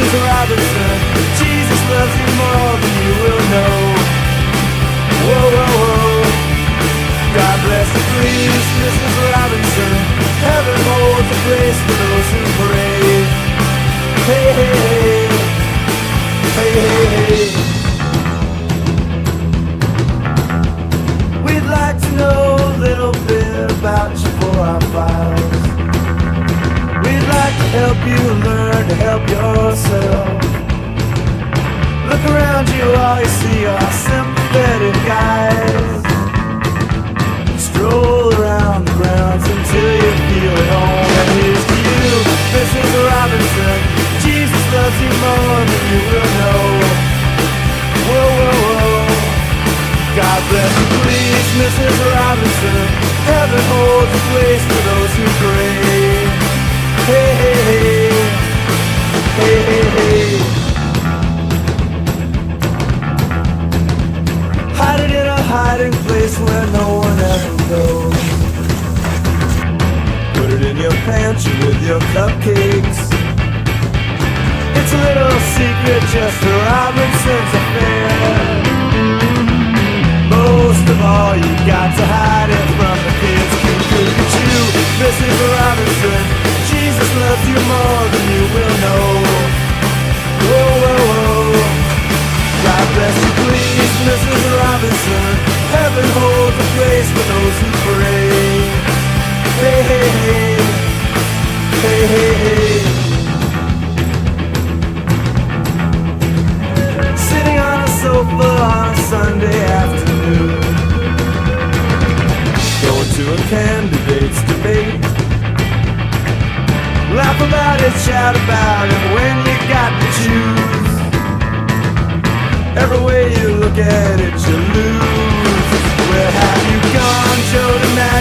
Mrs. Robinson, Jesus loves you more than you will know. Whoa, whoa, whoa. God bless you, please, Mrs. Robinson. Heaven holds a place for those who pray. Hey, hey, hey. Hey, hey, hey. We'd like to know a little bit about you for our files. We'd like to help you learn to help yourself. Look around you, all you see are sympathetic guys. Stroll around the grounds until you feel at home. And here's to you, Mrs. Robinson. Jesus loves you more than you will know. Whoa, whoa, whoa. God bless you, please, Mrs. Robinson. Heaven holds a place for those who pray. Hey, hey, hey. Hey, hey, hey. Hide it in a hiding place where no one ever goes. Put it in your pantry with your cupcakes. It's a little secret, just a Robinson's affair. Most of all, you got to hide it from the kids. Look at you, Mrs. Robinson. Jesus loves you more than you will know. Whoa, whoa, whoa. God bless you, please, Mrs. Robinson. Heaven holds a place for those who pray. Hey, hey, hey. Hey, hey, hey. Sitting on a sofa on a Sunday afternoon, going to a candidate's debate. Laugh about it, shout about it when you got to choose. Every way you look at it, you lose. Where have you gone, Joe DiMaggio?